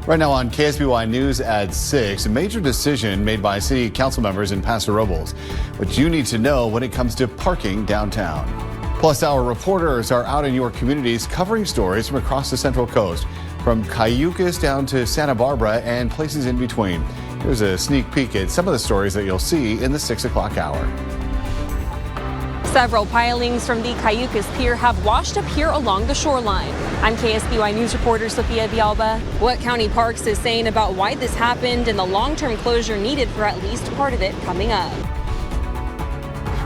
Right now on KSBY News at 6, a major decision made by city council members in Paso Robles. What you need to know when it comes to parking downtown. Plus, our reporters are out in your communities covering stories from across the Central Coast, from Cayucos down to Santa Barbara and places in between. Here's a sneak peek at some of the stories that you'll see in the 6 o'clock hour. Several pilings from the Cayucos pier have washed up here along the shoreline. I'm KSBY News reporter Sophia Villalba. What County Parks is saying about why this happened and the long-term closure needed for at least part of it coming up.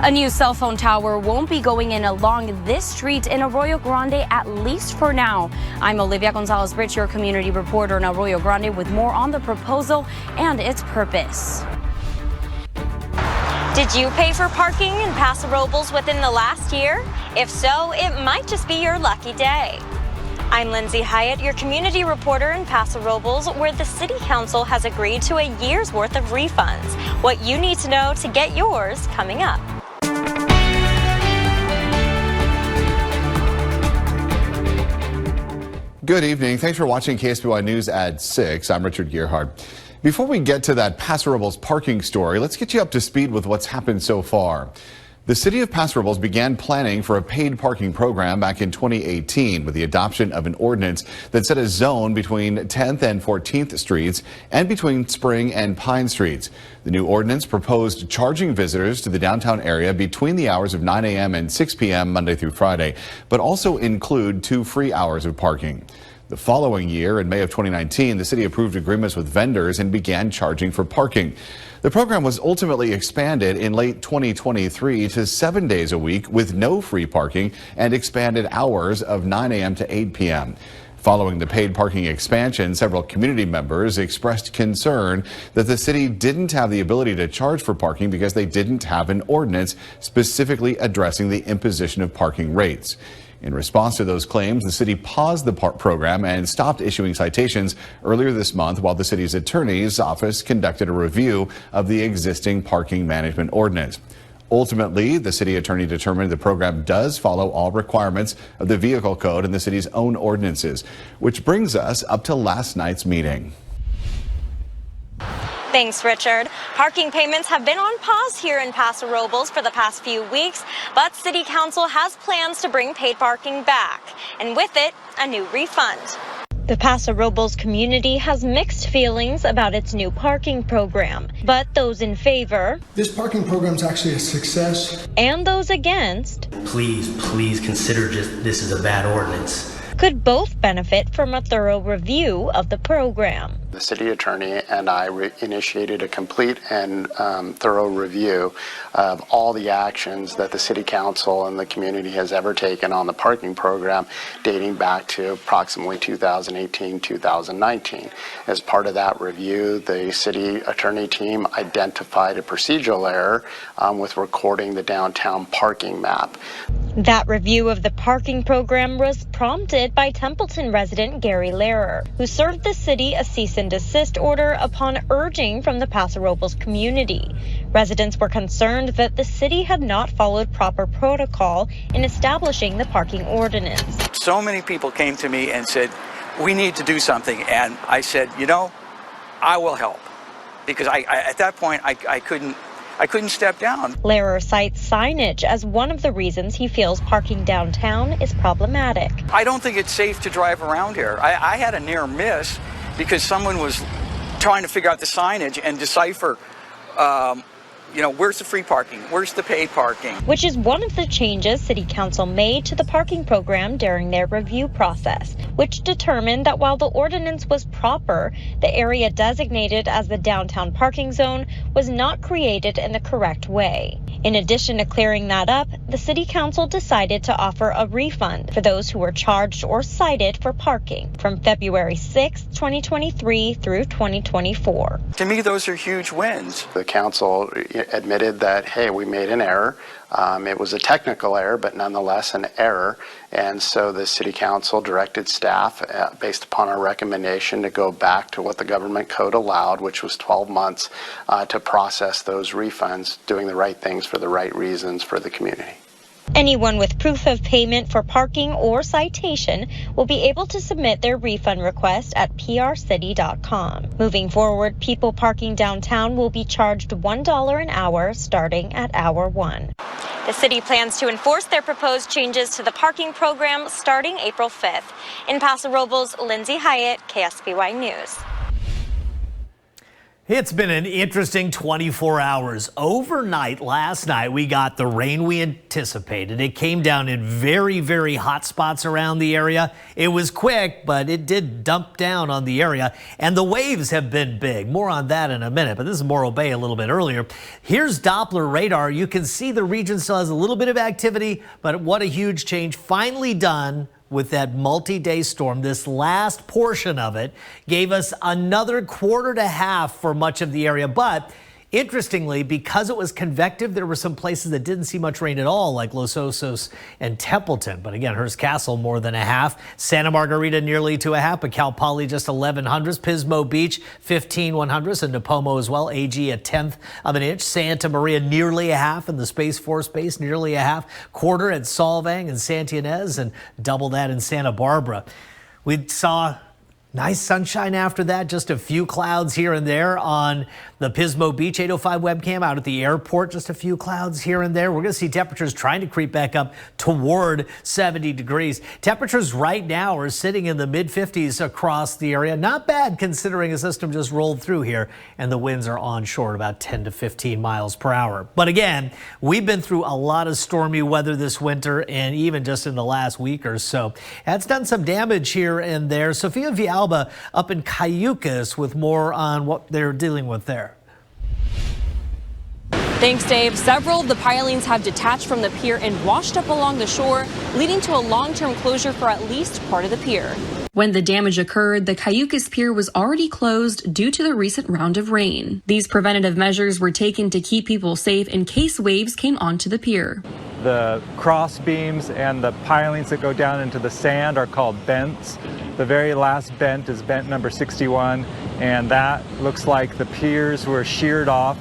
A new cell phone tower won't be going in along this street in Arroyo Grande, at least for now. I'm Olivia Gonzalez-Rich, your community reporter in Arroyo Grande, with more on the proposal and its purpose. Did you pay for parking in Paso Robles within the last year? If so, it might just be your lucky day. I'm Lindsay Hyatt, your community reporter in Paso Robles, where the City Council has agreed to a year's worth of refunds. What you need to know to get yours coming up. Good evening. Thanks for watching KSBY News at 6. I'm Richard Gearhart. Before we get to that Paso Robles parking story, let's get you up to speed with what's happened so far. The city of Paso Robles began planning for a paid parking program back in 2018 with the adoption of an ordinance that set a zone between 10th and 14th Streets and between Spring and Pine Streets. The new ordinance proposed charging visitors to the downtown area between the hours of 9 a.m. and 6 p.m. Monday through Friday, but also include 2 free hours of parking. The following year, in May of 2019, the city approved agreements with vendors and began charging for parking. The program was ultimately expanded in late 2023 to 7 days a week with no free parking and expanded hours of 9 a.m. to 8 p.m. Following the paid parking expansion, several community members expressed concern that the city didn't have the ability to charge for parking because they didn't have an ordinance specifically addressing the imposition of parking rates. In response to those claims, the city paused the program and stopped issuing citations earlier this month while the city's attorney's office conducted a review of the existing parking management ordinance. Ultimately, the city attorney determined the program does follow all requirements of the vehicle code and the city's own ordinances, which brings us up to last night's meeting. Thanks, Richard. Parking payments have been on pause here in Paso Robles for the past few weeks, but City Council has plans to bring paid parking back, and with it, a new refund. The Paso Robles community has mixed feelings about its new parking program, but those in favor, this parking program is actually a success, and those against, please consider this is a bad ordinance, could both benefit from a thorough review of the program. The city attorney and I initiated a complete and thorough review of all the actions that the city council and the community has ever taken on the parking program dating back to approximately 2018-2019. As part of that review, the city attorney team identified a procedural error with recording the downtown parking map. That review of the parking program was prompted by Templeton resident Gary Lehrer, who served the city a cease and desist order upon urging from the Paso Robles community. Residents were concerned that the city had not followed proper protocol in establishing the parking ordinance. So many people came to me and said, we need to do something. And I said, I will help. Because at that point, I couldn't step down. Lehrer cites signage as one of the reasons he feels parking downtown is problematic. I don't think it's safe to drive around here. I had a near miss because someone was trying to figure out the signage and decipher, where's the free parking? Where's the paid parking? Which is one of the changes City Council made to the parking program during their review process, which determined that while the ordinance was proper, the area designated as the downtown parking zone was not created in the correct way. In addition to clearing that up, the City Council decided to offer a refund for those who were charged or cited for parking from February 6, 2023 through 2024. To me, those are huge wins. The council admitted that, hey, we made an error. It was a technical error, but nonetheless an error. And so the city council directed staff, based upon our recommendation, to go back to what the government code allowed, which was 12 months, to process those refunds, doing the right things for the right reasons for the community. Anyone with proof of payment for parking or citation will be able to submit their refund request at prcity.com. Moving forward, people parking downtown will be charged $1 an hour starting at hour 1. The city plans to enforce their proposed changes to the parking program starting April 5th. In Paso Robles, Lindsay Hyatt, KSBY News. It's been an interesting 24 hours. Overnight last night, we got the rain we anticipated. It came down in very, very hot spots around the area. It was quick, but it did dump down on the area. And the waves have been big. More on that in a minute, but this is Morro Bay a little bit earlier. Here's Doppler radar. You can see the region still has a little bit of activity, but what a huge change. Finally done with that multi-day storm. This last portion of it gave us another quarter to half for much of the area. But interestingly, because it was convective, there were some places that didn't see much rain at all, like Los Osos and Templeton. But again, Hearst Castle more than a half. Santa Margarita nearly to a half. But Cal Poly just 1100s. Pismo Beach 15/100s, and Napomo as well. AG a 1/10 of an inch. Santa Maria nearly a half, and the Space Force Base nearly a half. Quarter at Solvang and Santa Ynez, and double that in Santa Barbara. We saw nice sunshine after that, just a few clouds here and there on the Pismo Beach 805 webcam. Out at the airport, just a few clouds here and there. We're going to see temperatures trying to creep back up toward 70 degrees. Temperatures right now are sitting in the mid-50s across the area. Not bad considering a system just rolled through here and the winds are onshore at about 10 to 15 miles per hour. But again, we've been through a lot of stormy weather this winter and even just in the last week or so. That's done some damage here and there. Sophia Villalba up in Cayucos with more on what they're dealing with there. Thanks, Dave. Several of the pilings have detached from the pier and washed up along the shore, leading to a long-term closure for at least part of the pier. When the damage occurred, the Cayucos pier was already closed due to the recent round of rain. These preventative measures were taken to keep people safe in case waves came onto the pier. The cross beams and the pilings that go down into the sand are called bents. The very last bent is bent number 61, and that looks like the piers were sheared off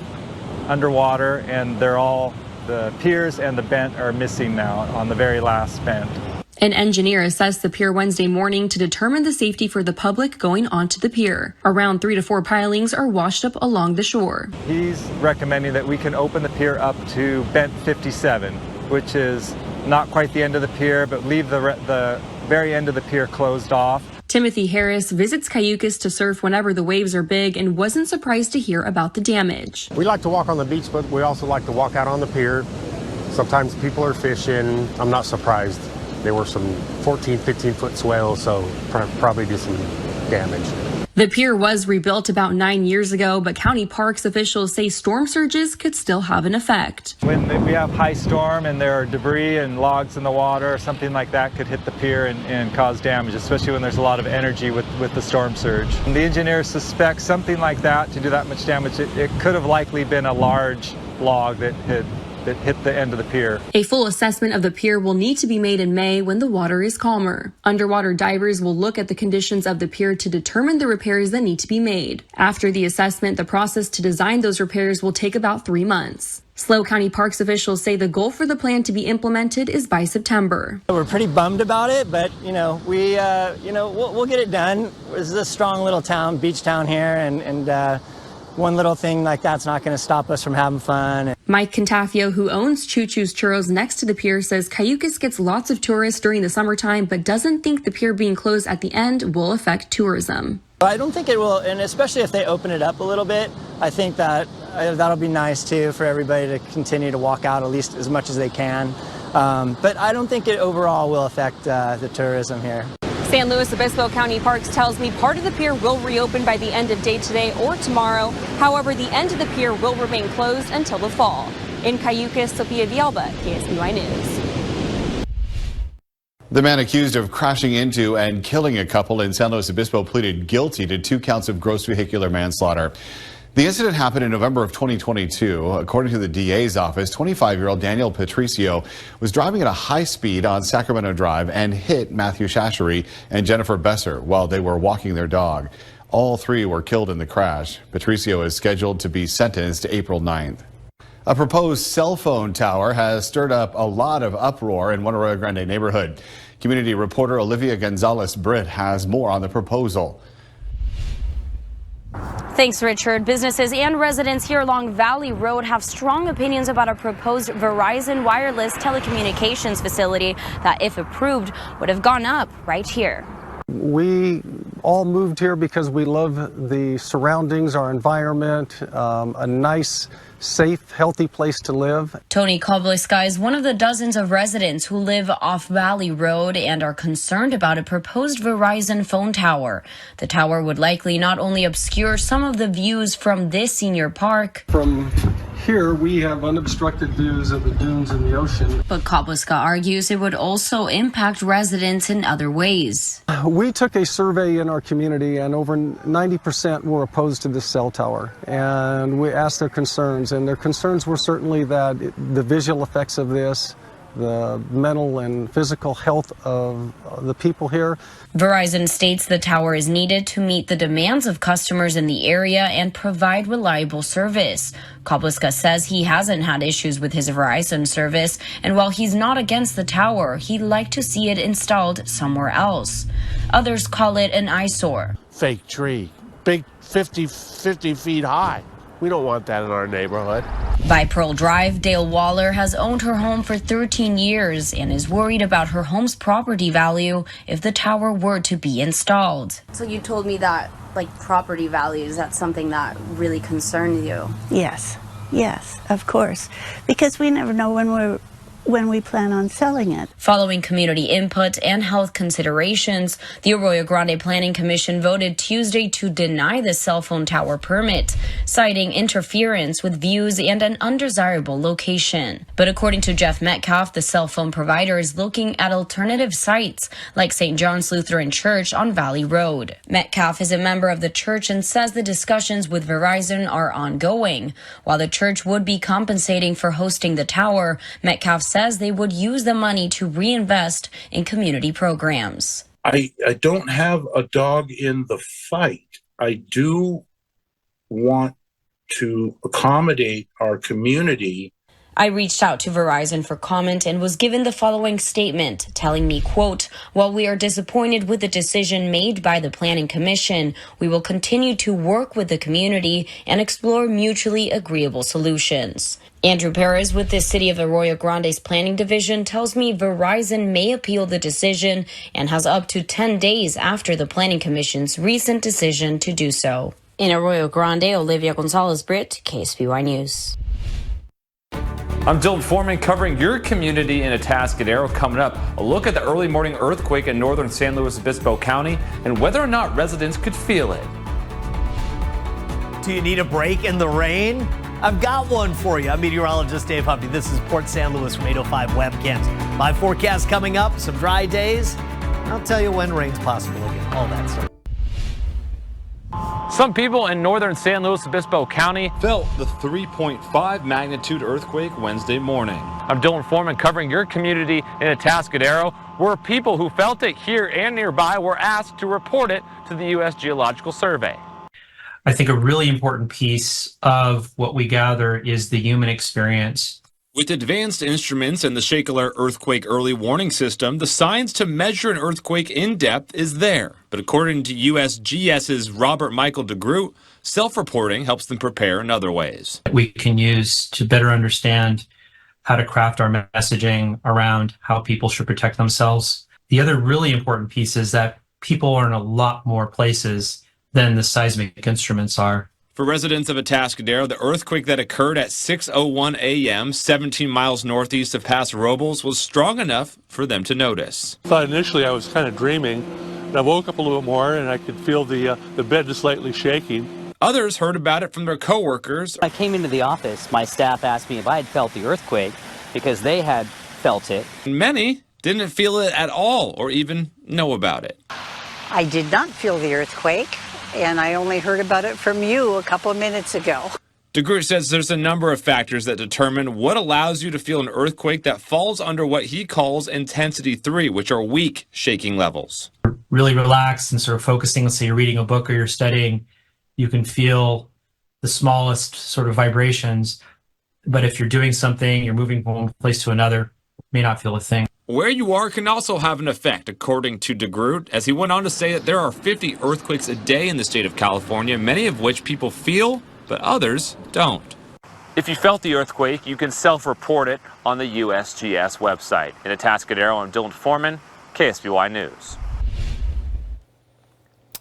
underwater, and the piers and the bent are missing now on the very last bent. An engineer assessed the pier Wednesday morning to determine the safety for the public going onto the pier. Around 3 to 4 pilings are washed up along the shore. He's recommending that we can open the pier up to bent 57, which is not quite the end of the pier, but leave the very end of the pier closed off. Timothy Harris visits Cayucos to surf whenever the waves are big and wasn't surprised to hear about the damage. We like to walk on the beach, but we also like to walk out on the pier. Sometimes people are fishing. I'm not surprised. There were some 14, 15-foot swells, so probably did some damage. The pier was rebuilt about 9 years ago, but county parks officials say storm surges could still have an effect. When we have high storm and there are debris and logs in the water or something like that could hit the pier and cause damage, especially when there's a lot of energy with the storm surge. And the engineers suspect something like that to do that much damage. It could have likely been a large log that hit the end of the pier. A full assessment of the pier will need to be made in May when the water is calmer. Underwater divers will look at the conditions of the pier to determine the repairs that need to be made. After the assessment, the process to design those repairs will take about 3 months. SLO County Parks officials say the goal for the plan to be implemented is by September. We're pretty bummed about it, but we'll get it done. This is a strong little town, beach town here, and one little thing like that's not going to stop us from having fun. Mike Contafio, who owns Choo Choo's Churros next to the pier, says Cayucos gets lots of tourists during the summertime, but doesn't think the pier being closed at the end will affect tourism. I don't think it will, and especially if they open it up a little bit, I think that'll be nice too for everybody to continue to walk out at least as much as they can. But I don't think it overall will affect the tourism here. San Luis Obispo County Parks tells me part of the pier will reopen by the end of day today or tomorrow. However, the end of the pier will remain closed until the fall. In Cayucos, Sophia Villalba, KSBY News. The man accused of crashing into and killing a couple in San Luis Obispo pleaded guilty to 2 counts of gross vehicular manslaughter. The incident happened in November of 2022. According to the DA's office, 25-year-old Daniel Patricio was driving at a high speed on Sacramento Drive and hit Matthew Shashery and Jennifer Besser while they were walking their dog. All 3 were killed in the crash. Patricio is scheduled to be sentenced April 9th. A proposed cell phone tower has stirred up a lot of uproar in one Arroyo Grande neighborhood. Community reporter Olivia Gonzalez-Britt has more on the proposal. Thanks, Richard. Businesses and residents here along Valley Road have strong opinions about a proposed Verizon wireless telecommunications facility that, if approved, would have gone up right here. We all moved here because we love the surroundings, our environment, a nice, safe, healthy place to live. Tony Kobleska is one of the dozens of residents who live off Valley Road and are concerned about a proposed Verizon phone tower. The tower would likely not only obscure some of the views from this senior park. From here, we have unobstructed views of the dunes and the ocean. But Kobleska argues it would also impact residents in other ways. We took a survey in our community, and over 90% were opposed to this cell tower. And we asked their concerns, and their concerns were certainly that the visual effects of this, the mental and physical health of the people here. Verizon states the tower is needed to meet the demands of customers in the area and provide reliable service. Kobleska says he hasn't had issues with his Verizon service, and while he's not against the tower, he'd like to see it installed somewhere else. Others call it an eyesore. Fake tree, big 50 feet high. We don't want that in our neighborhood. By Pearl Drive, Dale Waller has owned her home for 13 years and is worried about her home's property value if the tower were to be installed. So you told me that, like, property values, that's something that really concerns you. Yes, of course, because we never know when we plan on selling it. Following community input and health considerations, the Arroyo Grande Planning Commission voted Tuesday to deny the cell phone tower permit, citing interference with views and an undesirable location. But according to Jeff Metcalf, the cell phone provider is looking at alternative sites like St. John's Lutheran Church on Valley Road. Metcalf is a member of the church and says the discussions with Verizon are ongoing. While the church would be compensating for hosting the tower, Metcalf says they would use the money to reinvest in community programs. I don't have a dog in the fight. I do want to accommodate our community. I reached out to Verizon for comment and was given the following statement, telling me, quote, "While we are disappointed with the decision made by the Planning Commission, we will continue to work with the community and explore mutually agreeable solutions." Andrew Perez with the City of Arroyo Grande's Planning Division tells me Verizon may appeal the decision and has up to 10 days after the Planning Commission's recent decision to do so. In Arroyo Grande, Olivia Gonzalez-Britt, KSBY News. I'm Dylan Foreman covering your community in Atascadero. Coming up, a look at the early morning earthquake in northern San Luis Obispo County and whether or not residents could feel it. Do you need a break in the rain? I've got one for you. I'm meteorologist Dave Huffy. This is Port San Luis from 805 Webcams. My forecast coming up, some dry days. I'll tell you when rain's possible again. All that stuff. Some people in northern San Luis Obispo County felt the 3.5 magnitude earthquake Wednesday morning. I'm Dylan Foreman covering your community in Atascadero, where people who felt it here and nearby were asked to report it to the U.S. Geological Survey. I think a really important piece of what we gather is the human experience. With advanced instruments and the Vehicular earthquake early warning system, the science to measure an earthquake in depth is there. But according to USGS's Robert Michael DeGroot, self-reporting helps them prepare in other ways. We can use to better understand how to craft our messaging around how people should protect themselves. The other really important piece is that people are in a lot more places than the seismic instruments are. For residents of Atascadero, the earthquake that occurred at 6:01 a.m., 17 miles northeast of Paso Robles, was strong enough for them to notice. I thought initially I was kind of dreaming, and I woke up a little bit more and I could feel the bed just slightly shaking. Others heard about it from their coworkers. I came into the office, my staff asked me if I had felt the earthquake because they had felt it. Many didn't feel it at all or even know about it. I did not feel the earthquake, and I only heard about it from you a couple of minutes ago. DeGroot says there's a number of factors that determine what allows you to feel an earthquake that falls under what he calls intensity 3, which are weak shaking levels. Really relaxed and sort of focusing, let's say you're reading a book or you're studying, you can feel the smallest sort of vibrations. But if you're doing something, you're moving from one place to another, may not feel a thing. Where you are can also have an effect, according to DeGroot, as he went on to say that there are 50 earthquakes a day in the state of California, many of which people feel, but others don't. If you felt the earthquake, you can self-report it on the USGS website. In Atascadero, I'm Dylan Foreman, KSBY News.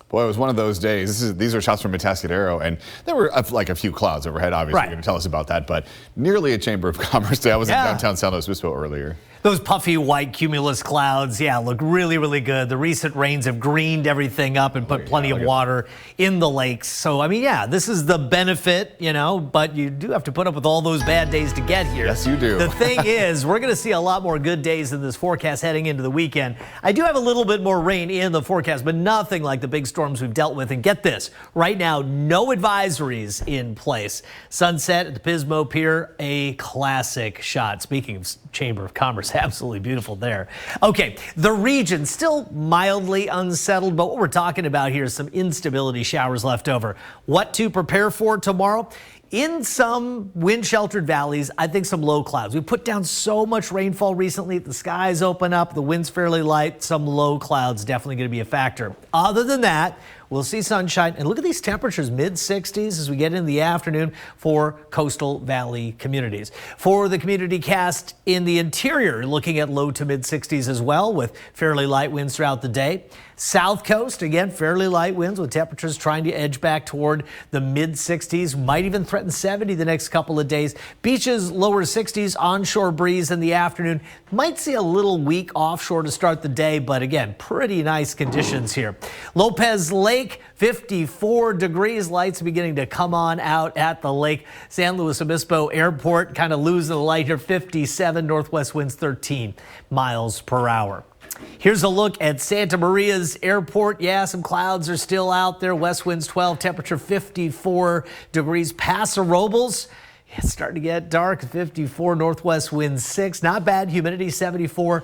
Boy, it was one of those days. These are shots from Atascadero, and there were like a few clouds overhead, obviously. You're going to tell us about that, but nearly a Chamber of Commerce day. I was in downtown San Luis Obispo earlier. Those puffy white cumulus clouds, look really, really good. The recent rains have greened everything up and put plenty of water in the lakes. So, I mean, this is the benefit, but you do have to put up with all those bad days to get here. Yes, you do. The thing is, we're going to see a lot more good days in this forecast heading into the weekend. I do have a little bit more rain in the forecast, but nothing like the big storms we've dealt with. And get this, right now, no advisories in place. Sunset at the Pismo Pier, a classic shot. Speaking of Chamber of Commerce, absolutely beautiful there. Okay, the region still mildly unsettled, but what we're talking about here is some instability showers left over. What to prepare for tomorrow? In some wind-sheltered valleys, I think some low clouds. We put down so much rainfall recently. The skies open up, the wind's fairly light. Some low clouds definitely going to be a factor. Other than that, we'll see sunshine. And look at these temperatures, mid-60s as we get into the afternoon for coastal valley communities. For the community cast in the interior, looking at low to mid-60s as well, with fairly light winds throughout the day. South coast, again, fairly light winds with temperatures trying to edge back toward the mid-60s. Might even threaten 70 the next couple of days. Beaches, lower 60s, onshore breeze in the afternoon. Might see a little weak offshore to start the day, but again, pretty nice conditions here. Lopez Lake, 54 degrees. Lights beginning to come on out at the lake. San Luis Obispo Airport kind of losing the light here, 57. Northwest winds 13 miles per hour. Here's a look at Santa Maria's airport. Some clouds are still out there. West winds 12, temperature 54 degrees. Paso Robles, it's starting to get dark, 54. Northwest winds 6. Not bad. Humidity 74%.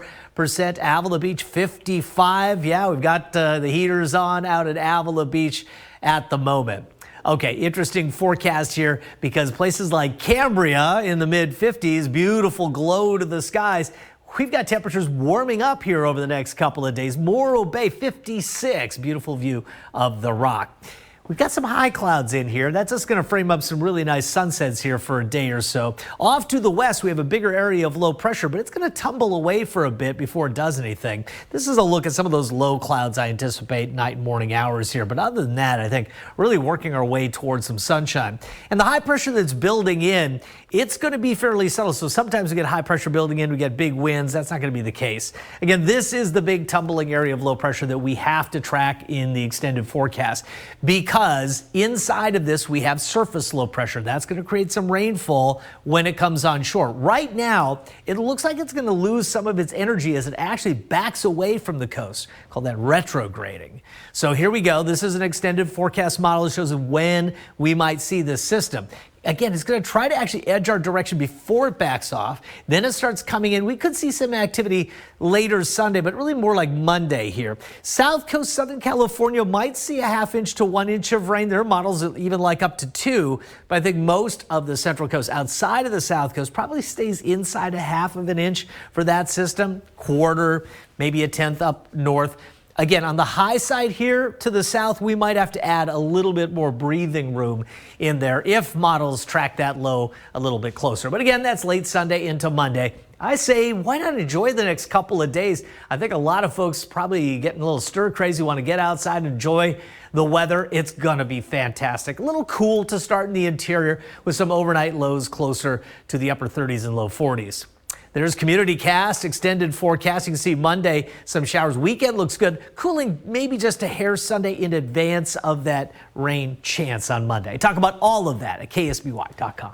Avila Beach 55. We've got the heaters on out at Avila Beach at the moment. Okay, interesting forecast here because places like Cambria in the mid-50s, beautiful glow to the skies. We've got temperatures warming up here over the next couple of days. Morro Bay, 56. Beautiful view of the Rock. We've got some high clouds in here. That's just going to frame up some really nice sunsets here for a day or so. Off to the west, we have a bigger area of low pressure, but it's going to tumble away for a bit before it does anything. This is a look at some of those low clouds I anticipate night and morning hours here. But other than that, I think really working our way towards some sunshine. And the high pressure that's building in, it's going to be fairly subtle. So sometimes we get high pressure building in, we get big winds. That's not going to be the case. Again, this is the big tumbling area of low pressure that we have to track in the extended forecast because inside of this we have surface low pressure. That's going to create some rainfall when it comes on shore. Right now, it looks like it's going to lose some of its energy as it actually backs away from the coast. Call that retrograding. So here we go. This is an extended forecast model that shows when we might see this system. Again, it's going to try to actually edge our direction before it backs off. Then it starts coming in. We could see some activity later Sunday, but really more like Monday here. South Coast, Southern California might see a ½ inch to 1 inch of rain. There are models that even like up to 2, but I think most of the Central Coast outside of the South Coast probably stays inside a ½ inch for that system. Quarter, maybe 1/10 up north. Again, on the high side here to the south, we might have to add a little bit more breathing room in there if models track that low a little bit closer. But again, that's late Sunday into Monday. I say, why not enjoy the next couple of days? I think a lot of folks probably getting a little stir crazy, want to get outside and enjoy the weather. It's going to be fantastic. A little cool to start in the interior with some overnight lows closer to the upper 30s and low 40s. There's community cast, extended forecast. You can see Monday, some showers. Weekend looks good. Cooling maybe just a hair Sunday in advance of that rain chance on Monday. Talk about all of that at KSBY.com.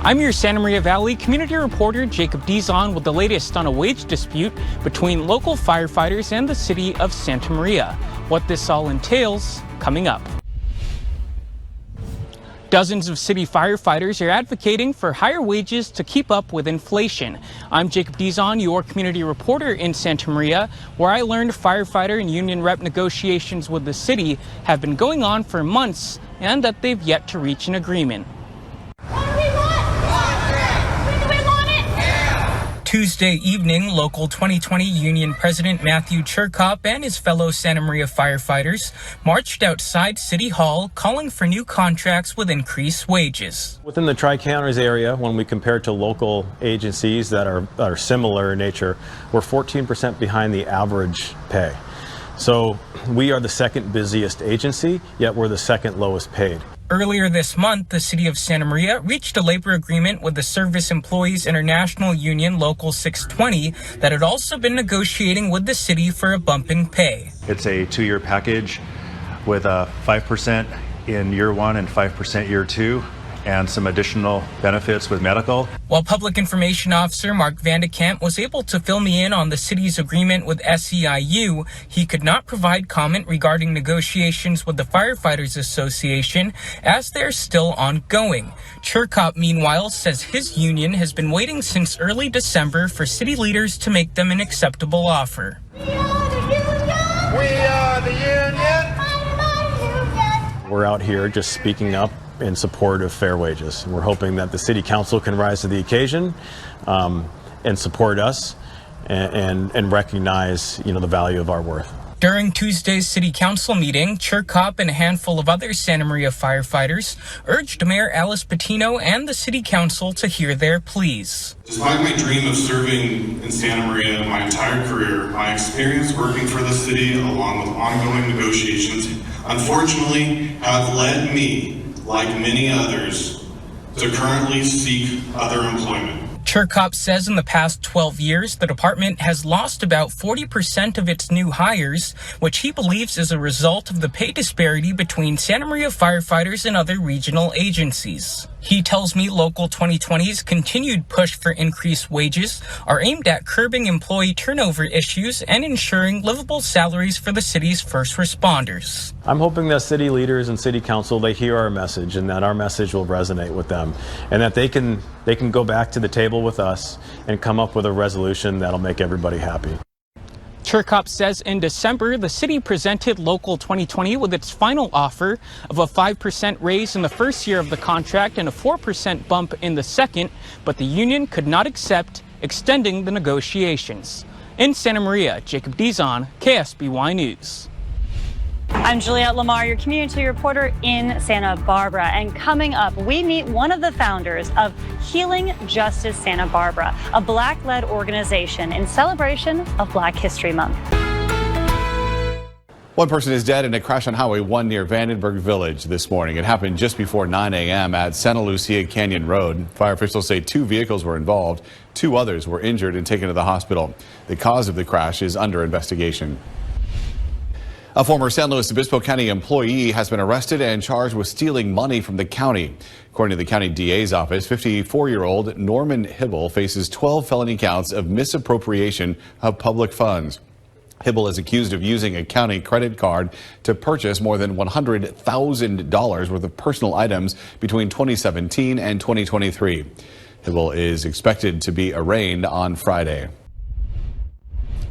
I'm your Santa Maria Valley community reporter, Jacob Dizon, with the latest on a wage dispute between local firefighters and the city of Santa Maria. What this all entails, coming up. Dozens of city firefighters are advocating for higher wages to keep up with inflation. I'm Jacob Dizon, your community reporter in Santa Maria, where I learned firefighter and union rep negotiations with the city have been going on for months and that they've yet to reach an agreement. Tuesday evening, Local 2020 Union President Matthew Cherkop and his fellow Santa Maria firefighters marched outside City Hall calling for new contracts with increased wages. Within the Tri-Counties area, when we compare to local agencies that are similar in nature, we're 14% behind the average pay. So we are the second busiest agency, yet we're the second lowest paid. Earlier this month, the city of Santa Maria reached a labor agreement with the Service Employees International Union Local 620 that had also been negotiating with the city for a bump in pay. It's a 2-year package with 5% in year 1 and 5% year 2, and some additional benefits with medical. While Public Information Officer Mark Vandekamp was able to fill me in on the city's agreement with SEIU, he could not provide comment regarding negotiations with the Firefighters Association as they're still ongoing. Cherkop, meanwhile, says his union has been waiting since early December for city leaders to make them an acceptable offer. We are the union! We're out here just speaking up in support of fair wages. We're hoping that the City Council can rise to the occasion and support us and recognize, the value of our worth. During Tuesday's City Council meeting, Cherkop and a handful of other Santa Maria firefighters urged Mayor Alice Patino and the City Council to hear their pleas. Despite my dream of serving in Santa Maria my entire career, my experience working for the city along with ongoing negotiations unfortunately have led me, like many others, to currently seek other employment. Cherkop says in the past 12 years, the department has lost about 40% of its new hires, which he believes is a result of the pay disparity between Santa Maria firefighters and other regional agencies. He tells me Local 2020's continued push for increased wages are aimed at curbing employee turnover issues and ensuring livable salaries for the city's first responders. I'm hoping that city leaders and city council, they hear our message and that our message will resonate with them and that they can go back to the table with us and come up with a resolution that'll make everybody happy. Cherkop says in December, the city presented Local 2020 with its final offer of a 5% raise in the first year of the contract and a 4% bump in the second, but the union could not accept, extending the negotiations. In Santa Maria, Jacob Dizon, KSBY News. I'm Juliette Lamar, your community reporter in Santa Barbara. And coming up, we meet one of the founders of Healing Justice Santa Barbara, a Black-led organization in celebration of Black History Month. One person is dead in a crash on Highway 1 near Vandenberg Village this morning. It happened just before 9 a.m. at Santa Lucia Canyon Road. Fire officials say 2 vehicles were involved. 2 others were injured and taken to the hospital. The cause of the crash is under investigation. A former San Luis Obispo County employee has been arrested and charged with stealing money from the county. According to the county DA's office, 54-year-old Norman Hibble faces 12 felony counts of misappropriation of public funds. Hibble is accused of using a county credit card to purchase more than $100,000 worth of personal items between 2017 and 2023. Hibble is expected to be arraigned on Friday.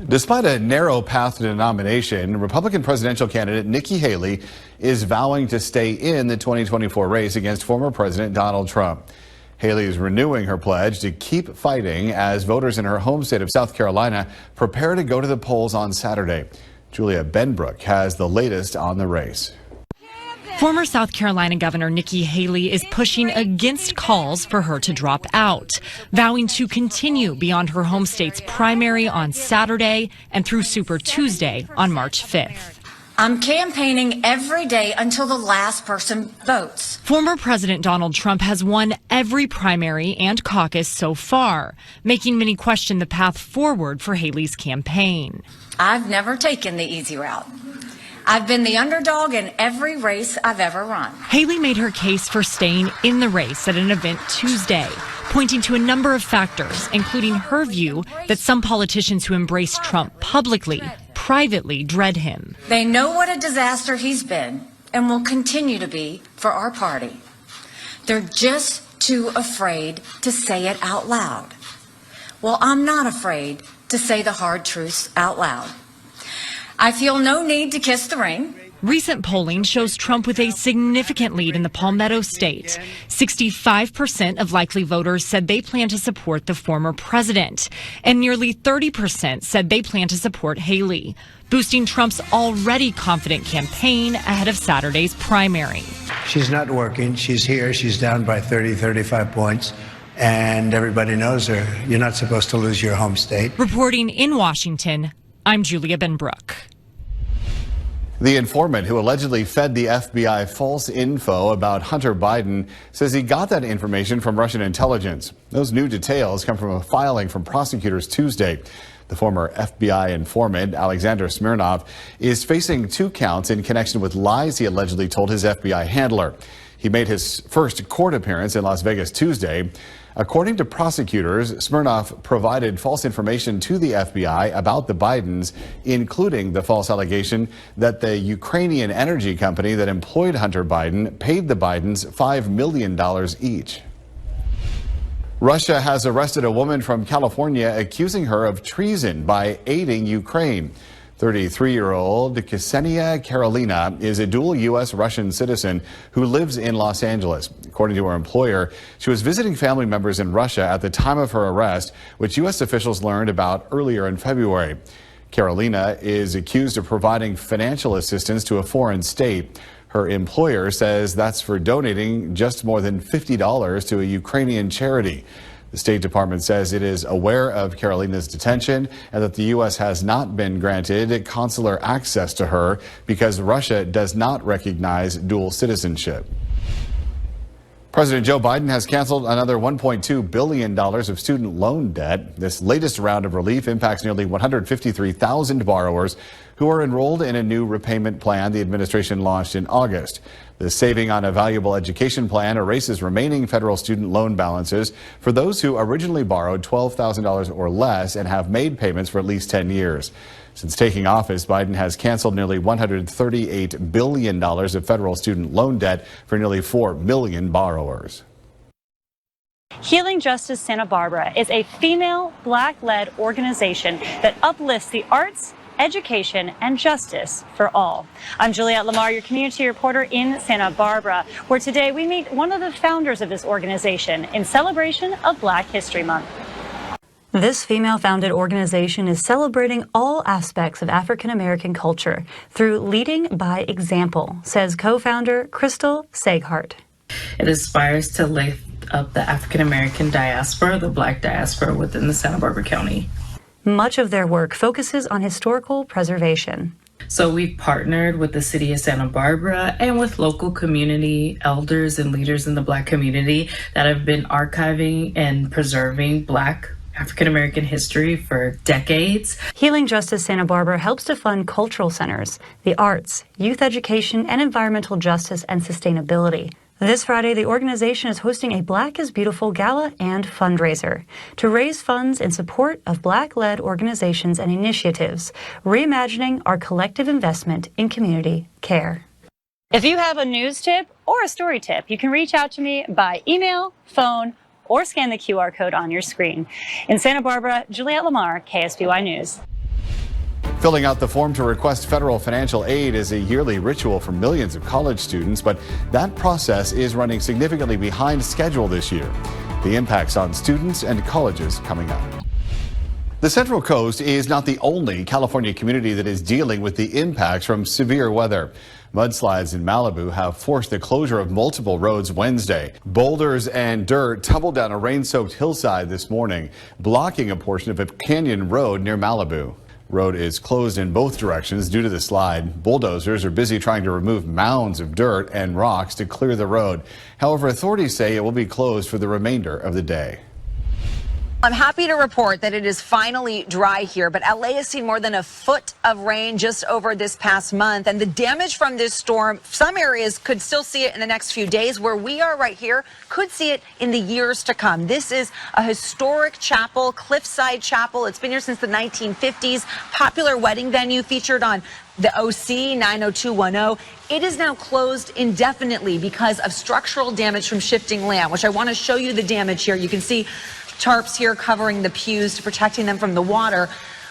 Despite a narrow path to the nomination, Republican presidential candidate Nikki Haley is vowing to stay in the 2024 race against former President Donald Trump. Haley is renewing her pledge to keep fighting as voters in her home state of South Carolina prepare to go to the polls on Saturday. Julia Benbrook has the latest on the race. Former South Carolina Governor Nikki Haley is pushing against calls for her to drop out, vowing to continue beyond her home state's primary on Saturday and through Super Tuesday on March 5th. I'm campaigning every day until the last person votes. Former President Donald Trump has won every primary and caucus so far, making many question the path forward for Haley's campaign. I've never taken the easy route. I've been the underdog in every race I've ever run. Haley made her case for staying in the race at an event Tuesday, pointing to a number of factors, including her view that some politicians who embrace Trump publicly, privately dread him. They know what a disaster he's been and will continue to be for our party. They're just too afraid to say it out loud. Well, I'm not afraid to say the hard truths out loud. I feel no need to kiss the ring. Recent polling shows Trump with a significant lead in the Palmetto State. 65% of likely voters said they plan to support the former president, and nearly 30% said they plan to support Haley, boosting Trump's already confident campaign ahead of Saturday's primary. She's not working. She's here. She's down by 30, 35 points. And everybody knows her. You're not supposed to lose your home state. Reporting in Washington, I'm Julia Benbrook. The informant who allegedly fed the FBI false info about Hunter Biden says he got that information from Russian intelligence. Those new details come from a filing from prosecutors Tuesday. The former FBI informant, Alexander Smirnov, is facing 2 counts in connection with lies he allegedly told his FBI handler. He made his first court appearance in Las Vegas Tuesday. According to prosecutors, Smirnov provided false information to the FBI about the Bidens, including the false allegation that the Ukrainian energy company that employed Hunter Biden paid the Bidens $5 million each. Russia has arrested a woman from California accusing her of treason by aiding Ukraine. 33-year-old Ksenia Karolina is a dual U.S.-Russian citizen who lives in Los Angeles. According to her employer, she was visiting family members in Russia at the time of her arrest, which U.S. officials learned about earlier in February. Karolina is accused of providing financial assistance to a foreign state. Her employer says that's for donating just more than $50 to a Ukrainian charity. The State Department says it is aware of Karolina's detention and that the U.S. has not been granted consular access to her because Russia does not recognize dual citizenship. President Joe Biden has canceled another $1.2 billion of student loan debt. This latest round of relief impacts nearly 153,000 borrowers who are enrolled in a new repayment plan the administration launched in August. The Saving on a Valuable Education plan erases remaining federal student loan balances for those who originally borrowed $12,000 or less and have made payments for at least 10 years. Since taking office, Biden has canceled nearly $138 billion of federal student loan debt for nearly 4 million borrowers. Healing Justice Santa Barbara is a female, Black-led organization that uplifts the arts, education, and justice for all. I'm Juliette Lamar, your community reporter in Santa Barbara, where today we meet one of the founders of this organization in celebration of Black History Month. This female-founded organization is celebrating all aspects of African-American culture through leading by example, says co-founder Crystal Seghart. It aspires to lift up the African-American diaspora, the Black diaspora within the Santa Barbara County. Much of their work focuses on historical preservation. So we've partnered with the city of Santa Barbara and with local community elders and leaders in the Black community that have been archiving and preserving Black African-American history for decades. Healing Justice Santa Barbara helps to fund cultural centers, the arts, youth education, and environmental justice and sustainability. This Friday, the organization is hosting a Black is Beautiful gala and fundraiser to raise funds in support of Black-led organizations and initiatives, reimagining our collective investment in community care. If you have a news tip or a story tip, you can reach out to me by email, phone, or scan the QR code on your screen. In Santa Barbara, Juliette Lamar, KSBY News. Filling out the form to request federal financial aid is a yearly ritual for millions of college students, but that process is running significantly behind schedule this year. The impacts on students and colleges coming up. The Central Coast is not the only California community that is dealing with the impacts from severe weather. Mudslides in Malibu have forced the closure of multiple roads Wednesday. Boulders and dirt tumbled down a rain-soaked hillside this morning, blocking a portion of a canyon road near Malibu. Road is closed in both directions due to the slide. Bulldozers are busy trying to remove mounds of dirt and rocks to clear the road. However, authorities say it will be closed for the remainder of the day. I'm happy to report that it is finally dry here, but LA has seen more than a foot of rain just over this past month. And the damage from this storm, some areas could still see it in the next few days. Where we are right here, could see it in the years to come. This is a historic chapel, Cliffside Chapel. It's been here since the 1950s. Popular wedding venue featured on the OC 90210. It is now closed indefinitely because of structural damage from shifting land, which I want to show you the damage here. You can see tarps here covering the pews, protecting them from the water.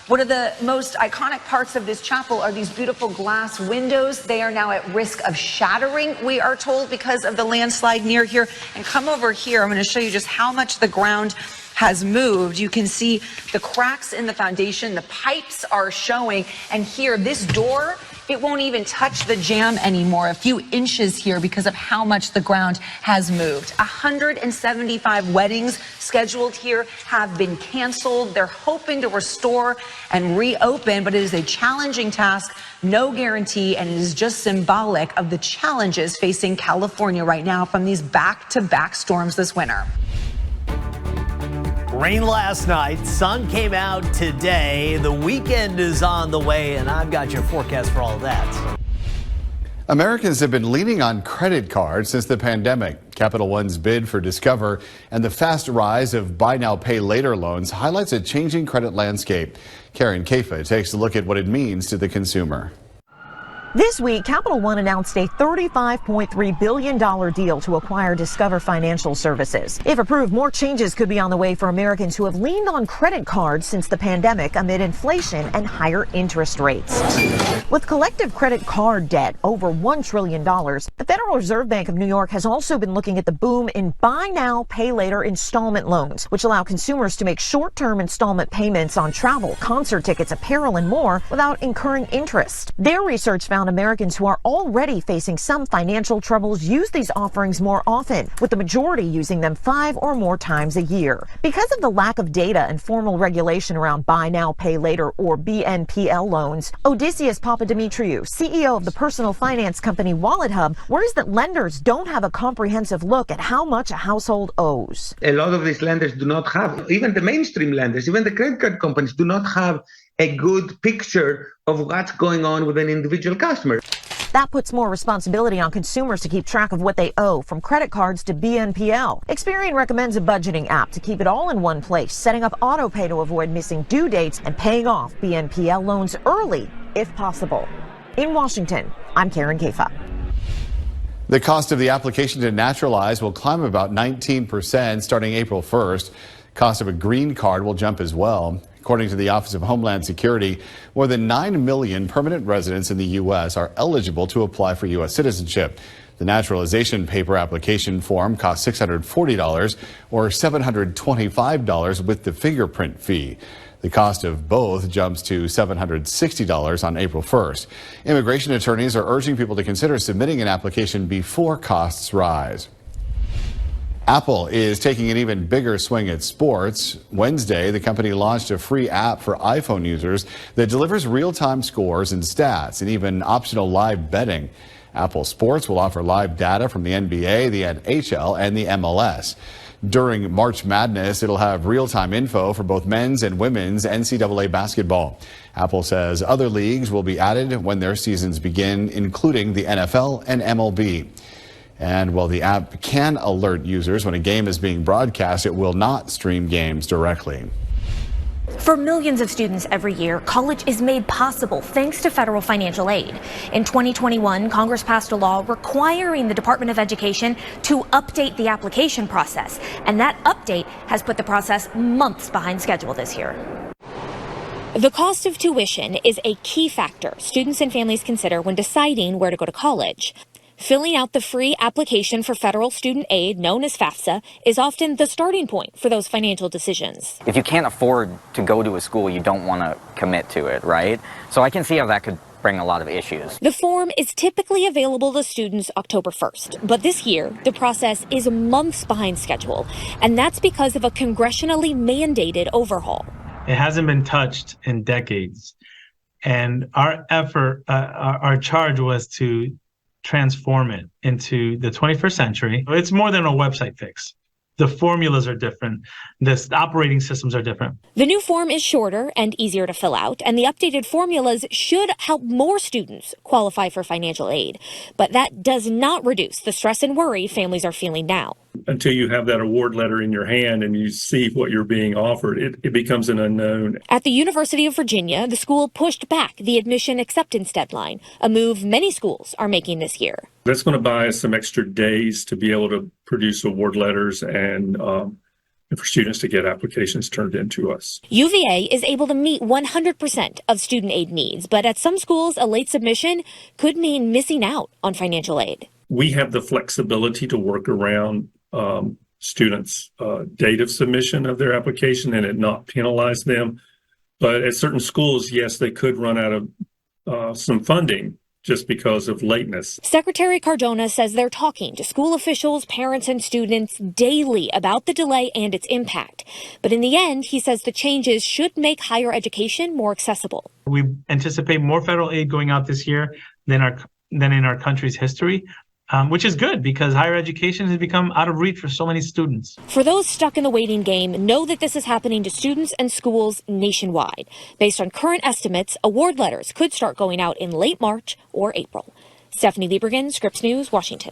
One of the most iconic parts of this chapel are these beautiful glass windows. They are now at risk of shattering, we are told, because of the landslide near here. And come over here, I'm going to show you just how much the ground has moved. You can see the cracks in the foundation, the pipes are showing, and here, this door, it won't even touch the jamb anymore, a few inches here because of how much the ground has moved. 175 weddings scheduled here have been canceled. They're hoping to restore and reopen, but it is a challenging task, no guarantee, and it is just symbolic of the challenges facing California right now from these back-to-back storms this winter. Rain last night, sun came out today. The weekend is on the way, and I've got your forecast for all of that. Americans have been leaning on credit cards since the pandemic. Capital One's bid for Discover and the fast rise of buy now, pay later loans highlights a changing credit landscape. Karen Kaifa takes a look at what it means to the consumer. This week, Capital One announced a $35.3 billion deal to acquire Discover Financial Services. If approved, more changes could be on the way for Americans who have leaned on credit cards since the pandemic amid inflation and higher interest rates. With collective credit card debt over $1 trillion, the Federal Reserve Bank of New York has also been looking at the boom in buy now, pay later installment loans, which allow consumers to make short-term installment payments on travel, concert tickets, apparel, and more without incurring interest. Their research found Americans who are already facing some financial troubles use these offerings more often, with the majority using them 5 or more times a year. Because of the lack of data and formal regulation around buy now, pay later or BNPL loans, Odysseus Papadimitriou, CEO of the personal finance company Wallet Hub, worries that lenders don't have a comprehensive look at how much a household owes. A lot of these lenders do not have, even the mainstream lenders, even the credit card companies do not have a good picture of what's going on with an individual customer. That puts more responsibility on consumers to keep track of what they owe, from credit cards to BNPL. Experian recommends a budgeting app to keep it all in one place, setting up auto pay to avoid missing due dates and paying off BNPL loans early, if possible. In Washington, I'm Karen Kaifa. The cost of the application to naturalize will climb about 19% starting April 1st. Cost of a green card will jump as well. According to the Office of Homeland Security, more than 9 million permanent residents in the U.S. are eligible to apply for U.S. citizenship. The naturalization paper application form costs $640 or $725 with the fingerprint fee. The cost of both jumps to $760 on April 1st. Immigration attorneys are urging people to consider submitting an application before costs rise. Apple is taking an even bigger swing at sports. Wednesday, the company launched a free app for iPhone users that delivers real-time scores and stats and even optional live betting. Apple Sports will offer live data from the NBA, the NHL, and the MLS. During March Madness, it'll have real-time info for both men's and women's NCAA basketball. Apple says other leagues will be added when their seasons begin, including the NFL and MLB. And while the app can alert users when a game is being broadcast, it will not stream games directly. For millions of students every year, college is made possible thanks to federal financial aid. In 2021, Congress passed a law requiring the Department of Education to update the application process, and that update has put the process months behind schedule this year. The cost of tuition is a key factor students and families consider when deciding where to go to college. Filling out the free application for federal student aid, known as FAFSA, is often the starting point for those financial decisions. If you can't afford to go to a school, you don't want to commit to it, right? So I can see how that could bring a lot of issues. The form is typically available to students October 1st, but this year the process is months behind schedule, and that's because of a congressionally mandated overhaul. It hasn't been touched in decades, and our charge was to transform it into the 21st century. It's more than a website fix. The formulas are different. The operating systems are different. The new form is shorter and easier to fill out, and the updated formulas should help more students qualify for financial aid. But that does not reduce the stress and worry families are feeling now. Until you have that award letter in your hand and you see what you're being offered, it becomes an unknown. At the University of Virginia, the school pushed back the admission acceptance deadline, a move many schools are making this year. That's going to buy us some extra days to be able to produce award letters and and for students to get applications turned into us. UVA is able to meet 100% of student aid needs, but at some schools, a late submission could mean missing out on financial aid. We have the flexibility to work around students' date of submission of their application and it not penalize them. But at certain schools, yes, they could run out of some funding just because of lateness. Secretary Cardona says they're talking to school officials, parents, and students daily about the delay and its impact. But in the end, he says the changes should make higher education more accessible. We anticipate more federal aid going out this year than in our country's history, which is good because higher education has become out of reach for so many students. For those stuck in the waiting game, know that this is happening to students and schools nationwide. Based on current estimates, award letters could start going out in late March or April. Stephanie Liebergen, Scripps News, Washington.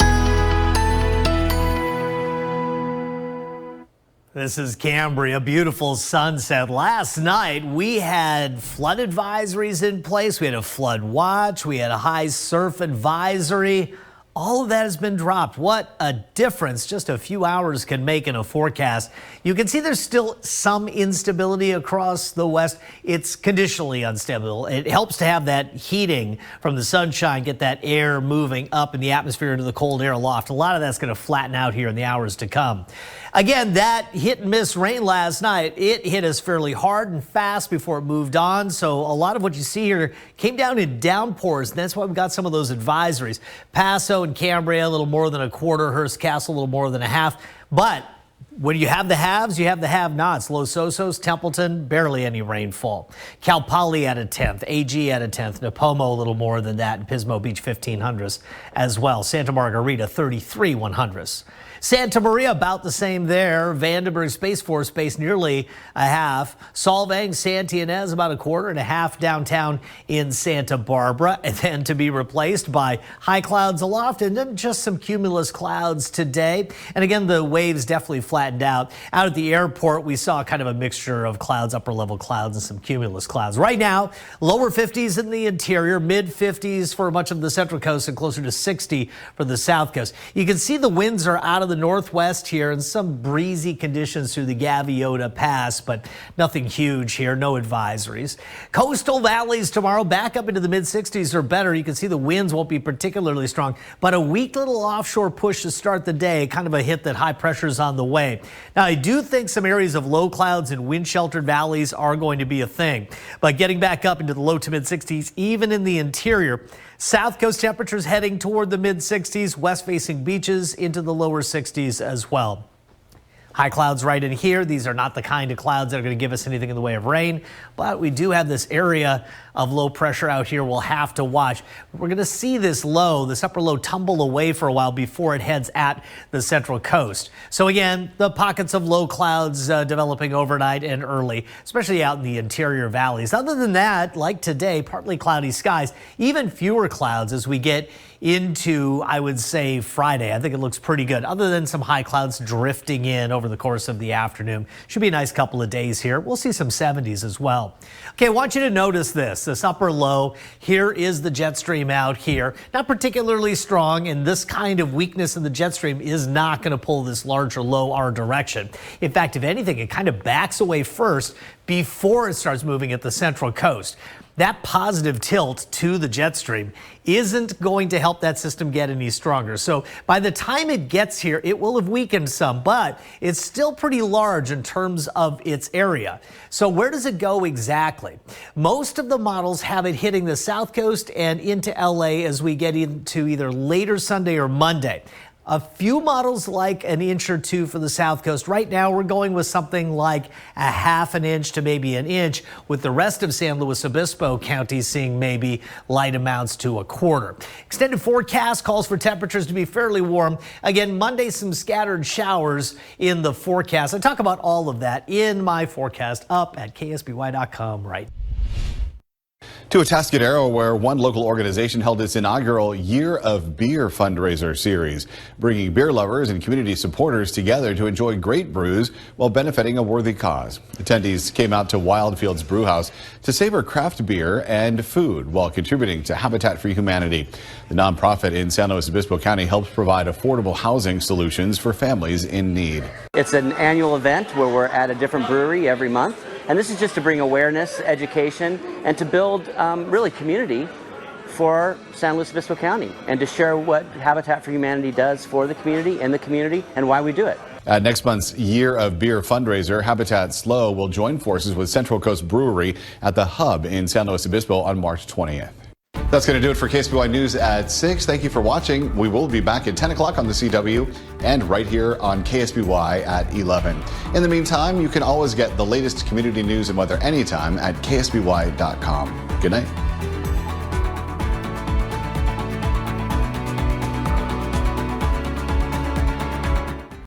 This is Cambria, beautiful sunset. Last night, we had flood advisories in place. We had a flood watch. We had a high surf advisory. All of that has been dropped. What a difference just a few hours can make in a forecast. You can see there's still some instability across the west. It's conditionally unstable. It helps to have that heating from the sunshine, get that air moving up in the atmosphere into the cold air aloft. A lot of that's going to flatten out here in the hours to come. Again, that hit and miss rain last night, it hit us fairly hard and fast before it moved on. So a lot of what you see here came down in downpours, and that's why we got some of those advisories. Paso and Cambria, a little more than a quarter. Hearst Castle, a little more than a half. But when you have the haves, you have the have-nots. Los Osos, Templeton, barely any rainfall. Cal Poly at a 10th, AG at a 10th, Napomo a little more than that, and Pismo Beach 1500s as well. Santa Margarita 33 100s. Santa Maria about the same there. Vandenberg Space Force Base nearly a half. Solvang, Santa Ynez about a quarter and a half downtown in Santa Barbara. And then to be replaced by high clouds aloft and then just some cumulus clouds today. And again, the waves definitely flattened out. Out at the airport, we saw kind of a mixture of clouds, upper level clouds and some cumulus clouds. Right now, lower 50s in the interior, mid 50s for much of the central coast and closer to 60 for the south coast. You can see the winds are out of the northwest here and some breezy conditions through the Gaviota Pass, but nothing huge here, no advisories. Coastal valleys tomorrow back up into the mid 60s or better. You can see the winds won't be particularly strong, but a weak little offshore push to start the day, kind of a hit that high pressure's on the way. Now, I do think some areas of low clouds and wind sheltered valleys are going to be a thing, but getting back up into the low to mid 60s, even in the interior. South coast temperatures heading toward the mid 60s, west facing beaches into the lower 60s as well. High clouds right in here. These are not the kind of clouds that are going to give us anything in the way of rain, but we do have this area of low pressure out here we'll have to watch. We're going to see this low, this upper low, tumble away for a while before it heads at the central coast. So again, the pockets of low clouds developing overnight and early, especially out in the interior valleys. Other than that, like today, partly cloudy skies, even fewer clouds as we get into, I would say, Friday. I think it looks pretty good, other than some high clouds drifting in over the course of the afternoon. Should be a nice couple of days here. We'll see some 70s as well. Okay, I want you to notice this upper low. Here is the jet stream out here. Not particularly strong, and this kind of weakness in the jet stream is not going to pull this larger low our direction. In fact, if anything, it kind of backs away first before it starts moving at the central coast. That positive tilt to the jet stream isn't going to help that system get any stronger. So by the time it gets here, it will have weakened some, but it's still pretty large in terms of its area. So where does it go exactly? Most of the models have it hitting the south coast and into LA as we get into either later Sunday or Monday. A few models like an inch or two for the south coast. Right now, we're going with something like a half an inch to maybe an inch, with the rest of San Luis Obispo County seeing maybe light amounts to a quarter. Extended forecast calls for temperatures to be fairly warm. Again, Monday, some scattered showers in the forecast. I talk about all of that in my forecast up at ksby.com right To Atascadero, where one local organization held its inaugural Year of Beer fundraiser series, bringing beer lovers and community supporters together to enjoy great brews while benefiting a worthy cause. Attendees came out to Wildfields Brewhouse to savor craft beer and food while contributing to Habitat for Humanity. The nonprofit in San Luis Obispo County helps provide affordable housing solutions for families in need. It's an annual event where we're at a different brewery every month. And this is just to bring awareness, education, and to build really community for San Luis Obispo County and to share what Habitat for Humanity does for the community and why we do it. At next month's Year of Beer fundraiser, Habitat SLO will join forces with Central Coast Brewery at the Hub in San Luis Obispo on March 20th. That's going to do it for KSBY News at 6. Thank you for watching. We will be back at 10 o'clock on the CW and right here on KSBY at 11. In the meantime, you can always get the latest community news and weather anytime at ksby.com. Good night.